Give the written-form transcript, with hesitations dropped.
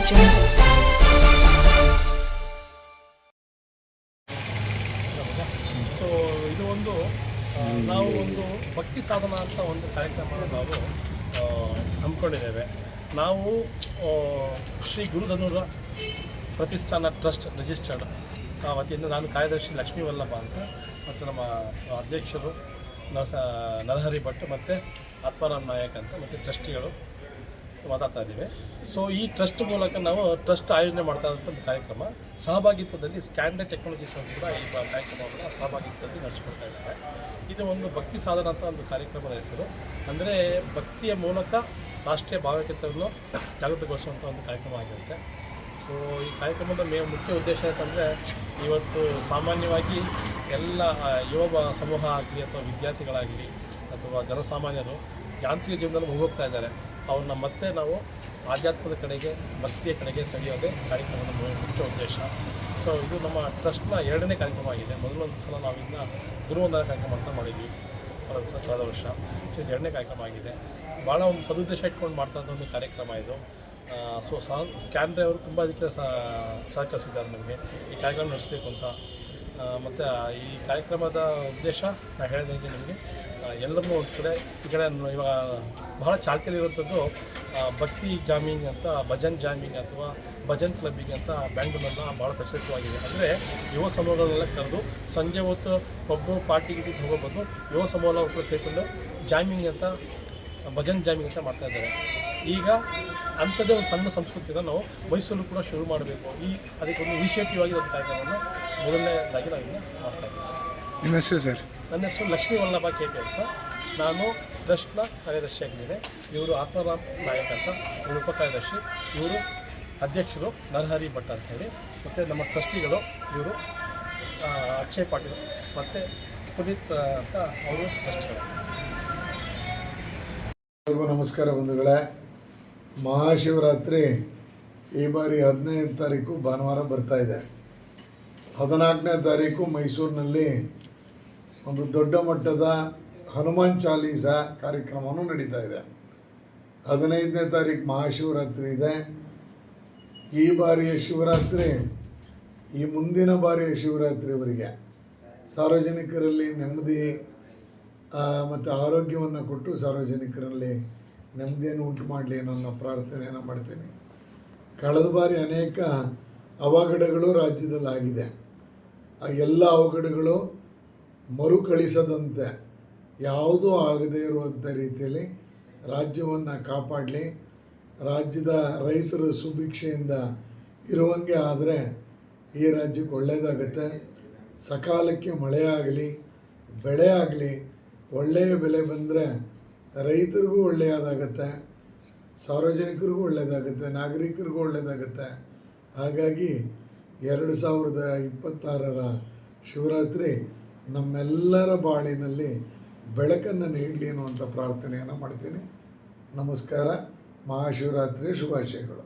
So ಇದು ಒಂದು ನಾವು ಒಂದು ಭಕ್ತಿ ಸಾಧನ ಅಂತ ಒಂದು ಕಾರ್ಯಕ್ರಮವನ್ನು ನಾವು ಹಮ್ಮಿಕೊಂಡಿದ್ದೇವೆ. ನಾವು ಶ್ರೀ ಗುರುಧನುರ ಪ್ರತಿಷ್ಠಾನ ಟ್ರಸ್ಟ್ ರಿಜಿಸ್ಟರ್ಡ್ ವತಿಯಿಂದ ನಾನು ಕಾರ್ಯದರ್ಶಿ ಲಕ್ಷ್ಮೀ ವಲ್ಲಭ ಅಂತ ಮತ್ತು ನಮ್ಮ ಅಧ್ಯಕ್ಷರು ನರಹರಿ ಭಟ್ ಮತ್ತು ಆತ್ಮಾರಾಮ್ ನಾಯಕ್ ಅಂತ ಮತ್ತು ಟ್ರಸ್ಟಿಗಳು ಮಾತಾಡ್ತಾ ಇದ್ದೀವಿ. ಸೊ ಈ ಟ್ರಸ್ಟ್ ಮೂಲಕ ನಾವು ಟ್ರಸ್ಟ್ ಆಯೋಜನೆ ಮಾಡ್ತಾ ಇದ್ದಂಥ ಒಂದು ಕಾರ್ಯಕ್ರಮ ಸಹಭಾಗಿತ್ವದಲ್ಲಿ ಸ್ಕ್ಯಾನ್ಡೆ ಟೆಕ್ನಾಲಜೀಸ್ ಅವರು ಕೂಡ ಈ ಕಾರ್ಯಕ್ರಮವನ್ನು ಸಹಭಾಗಿತ್ವದಲ್ಲಿ ನಡೆಸ್ಕೊಡ್ತಾ ಇದ್ದಾರೆ. ಇದು ಒಂದು ಭಕ್ತಿ ಸಾಧನ ಅಂತ ಒಂದು ಕಾರ್ಯಕ್ರಮದ ಹೆಸರು. ಅಂದರೆ ಭಕ್ತಿಯ ಮೂಲಕ ರಾಷ್ಟ್ರೀಯ ಭಾವೈಕ್ಯತೆಯನ್ನು ಜಾಗೃತಗೊಳಿಸುವಂಥ ಒಂದು ಕಾರ್ಯಕ್ರಮ ಆಗಿರುತ್ತೆ. ಸೊ ಈ ಕಾರ್ಯಕ್ರಮದ ಮುಖ್ಯ ಉದ್ದೇಶ ಅಂತಂದರೆ ಇವತ್ತು ಸಾಮಾನ್ಯವಾಗಿ ಎಲ್ಲ ಯುವ ಸಮೂಹ ಆಗಲಿ ಅಥವಾ ವಿದ್ಯಾರ್ಥಿಗಳಾಗಲಿ ಅಥವಾ ಜನಸಾಮಾನ್ಯರು ಯಾಂತ್ರಿಕ ಜೀವನದಲ್ಲಿ ಹೋಗ್ತಾ ಇದ್ದಾರೆ. ಅವ್ರನ್ನ ಮತ್ತೆ ನಾವು ಆಧ್ಯಾತ್ಮದ ಕಡೆಗೆ ಭಕ್ತಿಯ ಕಡೆಗೆ ಸೆಳೆಯೋದೇ ಕಾರ್ಯಕ್ರಮದ ಮುಖ್ಯ ಉದ್ದೇಶ. ಸೊ ಇದು ನಮ್ಮ ಟ್ರಸ್ಟ್ನ 2ನೇ ಕಾರ್ಯಕ್ರಮ ಆಗಿದೆ. ಮೊದಲೊಂದು ಸಲ ನಾವಿಂದ ಗುರುವಂದನ ಕಾರ್ಯಕ್ರಮ ಅಂತ ಮಾಡಿದ್ವಿ ಕಳೆದ ವರ್ಷ. ಸೊ ಇದು 2ನೇ ಕಾರ್ಯಕ್ರಮ ಆಗಿದೆ. ಭಾಳ ಒಂದು ಸದುದ್ದೇಶ ಇಟ್ಕೊಂಡು ಮಾಡ್ತಾ ಇದ್ದ ಒಂದು ಕಾರ್ಯಕ್ರಮ ಇದು. ಸೊ ಸ್ಕ್ಯಾನ್ರೆ ಅವರು ತುಂಬ ಅದಕ್ಕೆ ಸಹಕರಿಸಿದ್ದಾರೆ ನಮಗೆ ಈ ಕಾರ್ಯಕ್ರಮ ನಡೆಸಬೇಕು ಅಂತ. ಮತ್ತು ಈ ಕಾರ್ಯಕ್ರಮದ ಉದ್ದೇಶ ನಾನು ಹೇಳಿದಂಗೆ ನಿಮಗೆ ಎಲ್ಲರನ್ನೂ ಒಂದು ಕಡೆ ಈ ಕಡೆ ಇವಾಗ ಬಹಳ ಚಾಲ್ತಿಯಲ್ಲಿರುವಂಥದ್ದು ಭಕ್ತಿ ಜಾಮಿಂಗ್ ಅಂತ, ಭಜನ್ ಜಾಮಿಂಗ್ ಅಥವಾ ಭಜನ್ ಕ್ಲಬ್ಬಿಂಗ್ ಅಂತ ಬ್ಯಾಂಗ್ಳೂರಲ್ಲ ಭಾಳ ಪ್ರಚಲಿತವಾಗಿದೆ. ಅಂದರೆ ಯುವ ಸಮೂಹಗಳನ್ನೆಲ್ಲ ಕರೆದು ಸಂಜೆ ಹೊತ್ತು ಒಬ್ಬರು ಪಾರ್ಟಿ ಗಿಟ್ಟಿದ್ದು ಹೋಗೋಬೋದು ಯುವ ಸಮೂಹ ಒಬ್ಬರು ಸೇರಿಕೊಂಡು ಜಾಮಿಂಗ್ ಅಂತ ಭಜನ್ ಜಾಮಿಂಗ್ ಅಂತ ಮಾಡ್ತಾಯಿದ್ದಾರೆ. ಈಗ ಅಂಥದ್ದೇ ಒಂದು ಸಣ್ಣ ಸಂಸ್ಕೃತಿನ ನಾವು ಮೈಸೂರು ಕೂಡ ಶುರು ಮಾಡಬೇಕು. ಅದಕ್ಕೊಂದು ಇನಿಷಿಯೇಟಿವ್ ಆಗಿ ಒಂದು ಕಾರ್ಯಕ್ರಮವನ್ನು ಮೊದಲನೇದಾಗಿ ನಾವಿನ್ನು ಮಾಡ್ತಾಯಿದ್ದೀವಿ ಸರ್. ನಿಮ್ಮ ಹೆಸರು ಸರ್? ನನ್ನ ಹೆಸರು ಲಕ್ಷ್ಮೀ ವಲ್ಲಭ KP ಅಂತ. ನಾನು ಟ್ರಸ್ಟ್ನ ಕಾರ್ಯದರ್ಶಿಯಾಗಿದ್ದೇನೆ. ಇವರು ಆತ್ಮಾರಾಮ್ ನಾಯಕ್ ಅಂತ, ಇವರು ಉಪ ಕಾರ್ಯದರ್ಶಿ, ಇವರು ಅಧ್ಯಕ್ಷರು ನರಹರಿ ಭಟ್ ಅಂತ ಹೇಳಿ, ಮತ್ತು ನಮ್ಮ ಟ್ರಸ್ಟಿಗಳು ಇವರು ಅಕ್ಷಯ್ ಪಾಟೀಲ್ ಮತ್ತು ಪುನೀತ್ ಅಂತ ಅವರು ಟ್ರಸ್ಟಿಗಳು. ಎಲ್ಲರಿಗೂ ನಮಸ್ಕಾರ ಬಂಧುಗಳೇ. ಮಹಾಶಿವರಾತ್ರಿ ಈ ಬಾರಿ 15ನೇ ತಾರೀಕು ಭಾನುವಾರ ಬರ್ತಾ ಇದೆ. 14ನೇ ತಾರೀಕು ಮೈಸೂರಿನಲ್ಲಿ ಒಂದು ದೊಡ್ಡ ಮಟ್ಟದ ಹನುಮಾನ್ ಚಾಲೀಸ ಕಾರ್ಯಕ್ರಮವೂ ನಡೀತಾ ಇದೆ. 15ನೇ ತಾರೀಕು ಮಹಾಶಿವರಾತ್ರಿ ಇದೆ. ಈ ಬಾರಿಯ ಶಿವರಾತ್ರಿ ಈ ಮುಂದಿನ ಬಾರಿಯ ಶಿವರಾತ್ರಿವರೆಗೆ ಸಾರ್ವಜನಿಕರಲ್ಲಿ ನೆಮ್ಮದಿ ಮತ್ತು ಆರೋಗ್ಯವನ್ನು ಕೊಟ್ಟು ಸಾರ್ವಜನಿಕರಲ್ಲಿ ನೆಮ್ಮದಿಯನ್ನು ಉಂಟು ಮಾಡಲಿ ಅನ್ನೋ ಪ್ರಾರ್ಥನೆಯನ್ನು ಮಾಡ್ತೀನಿ. ಕಳೆದ ಬಾರಿ ಅನೇಕ ಅವಘಡಗಳು ರಾಜ್ಯದಲ್ಲಿ ಆಗಿದೆ. ಆ ಎಲ್ಲ ಅವಘಡಗಳು ಮರುಕಳಿಸದಂತೆ ಯಾವುದೂ ಆಗದೇ ಇರುವಂಥ ರೀತಿಯಲ್ಲಿ ರಾಜ್ಯವನ್ನು ಕಾಪಾಡಲಿ. ರಾಜ್ಯದ ರೈತರು ಸುಭಿಕ್ಷೆಯಿಂದ ಇರುವಂಗೆ ಆದರೆ ಈ ರಾಜ್ಯಕ್ಕೆ ಒಳ್ಳೆಯದಾಗತ್ತೆ. ಸಕಾಲಕ್ಕೆ ಮಳೆ ಆಗಲಿ, ಬೆಳೆ ಆಗಲಿ, ಒಳ್ಳೆಯ ಬೆಲೆ ಬಂದರೆ ರೈತರಿಗೂ ಒಳ್ಳೆಯದಾಗತ್ತೆ, ಸಾರ್ವಜನಿಕರಿಗೂ ಒಳ್ಳೆಯದಾಗುತ್ತೆ, ನಾಗರಿಕರಿಗೂ ಒಳ್ಳೆಯದಾಗತ್ತೆ. ಹಾಗಾಗಿ 2026ರ ಶಿವರಾತ್ರಿ ನಮ್ಮೆಲ್ಲರ ಬಾಳಿನಲ್ಲಿ ಬೆಳಕನ್ನು ನೀಡಲಿ ಅನ್ನುವಂಥ ಪ್ರಾರ್ಥನೆಯನ್ನು ಮಾಡ್ತೀನಿ. ನಮಸ್ಕಾರ. ಮಹಾಶಿವರಾತ್ರಿ ಶುಭಾಶಯಗಳು.